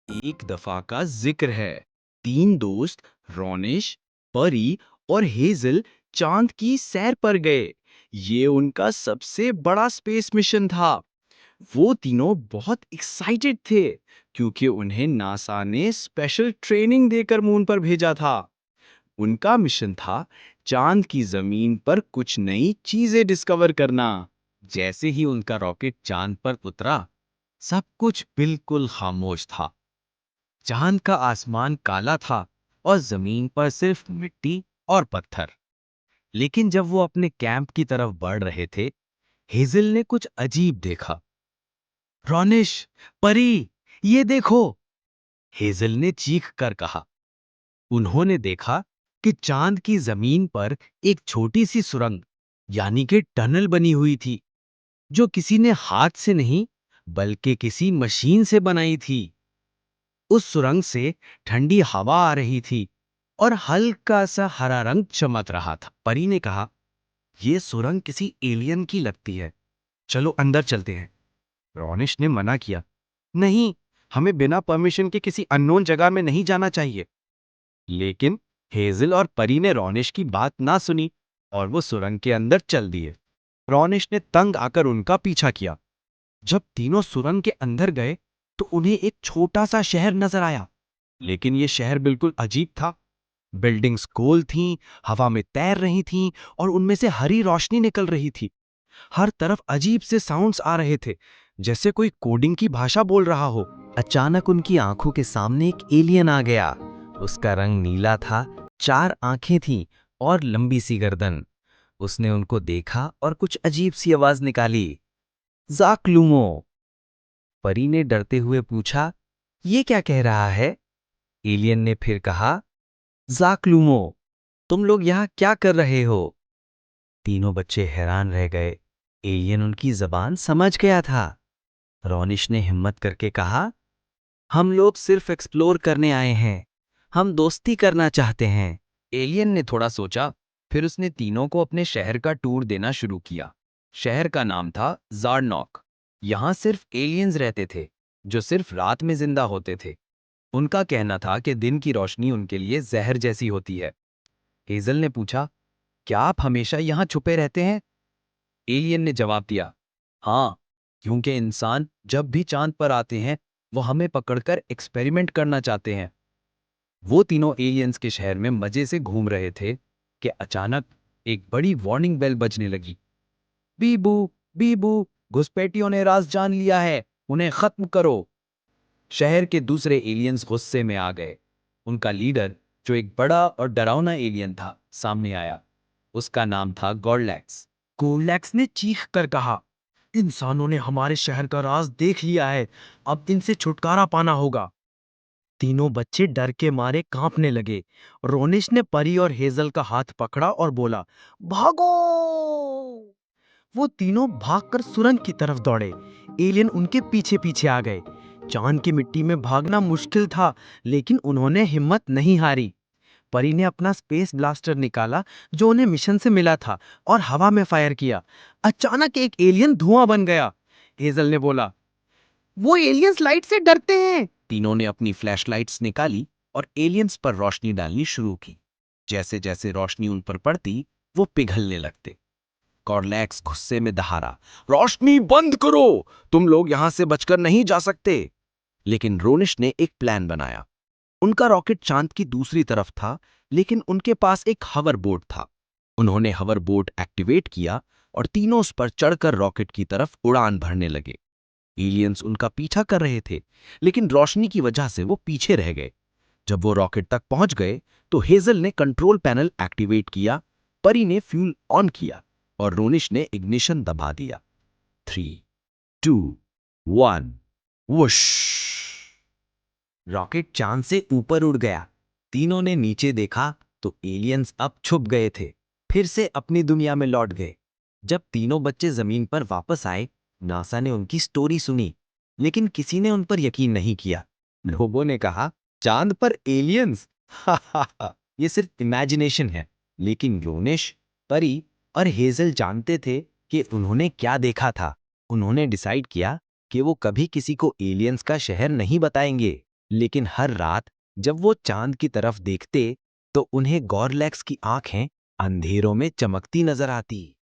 एक दफा का जिक्र है। तीन दोस्त रोनिश, परी और हेजल चांद की सैर पर गए। ये उनका सबसे बड़ा स्पेस मिशन था। वो तीनों बहुत एक्साइटेड थे क्योंकि उन्हें नासा ने स्पेशल ट्रेनिंग देकर मून पर भेजा था। उनका मिशन था चांद की जमीन पर कुछ नई चीजें डिस्कवर करना। जैसे ही उनका रॉकेट चांद पर उतरा, सब कुछ बिल्कुल खामोश था। चांद का आसमान काला था और जमीन पर सिर्फ मिट्टी और पत्थर। लेकिन जब वो अपने कैंप की तरफ बढ़ रहे थे, हेजल ने कुछ अजीब देखा। रोनिश, परी, ये देखो! हेजल ने चीख कर कहा। उन्होंने देखा कि चांद की जमीन पर एक छोटी सी सुरंग, यानी कि टनल बनी हुई थी, जो किसी ने हाथ से नहीं, बल्कि किसी मशीन से बनाई थी। उस सुरंग से ठंडी हवा आ रही थी और हल्का सा हरा रंग चमक रहा था। परी ने कहा, यह सुरंग किसी एलियन की लगती है। चलो अंदर चलते हैं। रोनिश ने मना किया, नहीं, हमें बिना परमिशन के किसी अननोन जगह में नहीं जाना चाहिए। लेकिन हेजल और परी ने रोनिश की बात ना सुनी और वो सुरंग के अंदर चल दिए। रोनिश ने तंग आकर उनका पीछा किया। जब तीनों सुरंग के अंदर गए तो उन्हें एक छोटा सा शहर नजर आया। लेकिन यह शहर बिल्कुल अजीब था। बिल्डिंग्स गोल थीं, हवा में तैर रही थीं और उनमें से हरी रोशनी निकल रही थी। हर तरफ अजीब से साउंड्स आ रहे थे, जैसे कोई कोडिंग की भाषा बोल रहा हो। अचानक उनकी आंखों के सामने एक एलियन आ गया। उसका रंग नीला था, चार आंखें थीं और लंबी सी गर्दन। उसने उनको देखा और कुछ अजीब सी आवाज निकाली, जाकलूमो। परी ने डरते हुए पूछा, ये क्या कह रहा है? एलियन ने फिर कहा, जाकलूमो, तुम लोग यहाँ क्या कर रहे हो? तीनों बच्चे हैरान रह गए। एलियन उनकी जबान समझ गया था। रोनिश ने हिम्मत करके कहा, हम लोग सिर्फ एक्सप्लोर करने आए हैं। हम दोस्ती करना चाहते हैं। एलियन ने थोड़ा सोचा, फिर उसने तीनों को अपने शहर का टूर देना शुरू किया। शहर का नाम था ज़ारनॉक। यहाँ सिर्फ एलियंस रहते थे, जो सिर्फ रात में जिंदा होते थे। उनका कहना था कि दिन की रोशनी उनके लिए जहर जैसी होती है। हेजल ने पूछा, क्या आप हमेशा यहाँ छुपे रहते हैं? एलियन ने जवाब दिया, हाँ, क्योंकि इंसान जब भी चांद पर आते हैं, वो हमें पकड़कर एक्सपेरिमेंट करना चाहते हैं। वो तीनों एलियंस के शहर में मजे से घूम रहे थे कि अचानक एक बड़ी वार्निंग बेल बजने लगी। बीबू, बीबू, घुसपैठियों ने राज जान लिया है, उन्हें खत्म करो। शहर के दूसरे एलियंस गुस्से में आ गए। उनका लीडर, जो एक बड़ा और डरावना एलियन था, सामने आया। उसका नाम था गॉर्लैक्स। गॉर्लैक्स ने चीख कर कहा, इंसानों ने हमारे शहर का राज देख लिया है, अब इनसे छुटकारा पाना होगा। तीनों बच्चे डर के मारे कांपने लगे। रोनिश ने परी और हेजल का हाथ पकड़ा और बोला, भागो! वो तीनों भागकर सुरंग की तरफ दौड़े। एलियन उनके पीछे पीछे आ गए। चांद की मिट्टी में भागना मुश्किल था, लेकिन उन्होंने हिम्मत नहीं हारी। परी ने अपना स्पेस ब्लास्टर निकाला, जो उन्हें मिशन से मिला था, और हवा में फायर किया। अचानक एक एलियन धुआं बन गया। हेजल ने बोला, वो एलियंस लाइट से डरते हैं। तीनों ने अपनी फ्लैशलाइट्स निकाली और एलियंस पर रोशनी डालनी शुरू की। जैसे जैसे रोशनी उन पर पड़ती, वो पिघलने लगते। कॉर्लैक्स गुस्से में दहाड़ा, रोशनी बंद करो, तुम लोग यहां से बचकर नहीं जा सकते। लेकिन रोनिश ने एक प्लान बनाया। उनका रॉकेट चांद की दूसरी तरफ था, लेकिन उनके पास एक हवर बोट था। उन्होंने हवर बोट एक्टिवेट किया और तीनों उस पर चढ़कर रॉकेट की तरफ उड़ान भरने लगे। एलियंस उनका पीछा कर रहे थे, लेकिन रोशनी की वजह से वो पीछे रह गए। जब वो रॉकेट तक पहुंच गए तो हेजल ने कंट्रोल पैनल एक्टिवेट किया, परी ने फ्यूल ऑन किया और रोनिश ने इग्निशन दबा दिया। 3, 2, 1, वुश! रॉकेट चांद से ऊपर उड़ गया। तीनों ने नीचे देखा तो एलियंस अब छुप गए थे, फिर से अपनी दुनिया में लौट गए। जब तीनों बच्चे जमीन पर वापस आए, नासा ने उनकी स्टोरी सुनी, लेकिन किसी ने उन पर यकीन नहीं किया। लोगों ने कहा, चांद पर एलियंस, हा, ये सिर्फ इमेजिनेशन है। लेकिन रोनिश, परी और हेजल जानते थे कि उन्होंने क्या देखा था। उन्होंने डिसाइड किया कि वो कभी किसी को एलियंस का शहर नहीं बताएंगे। लेकिन हर रात जब वो चांद की तरफ देखते, तो उन्हें गॉरलैक्स की आंखें अंधेरों में चमकती नजर आती।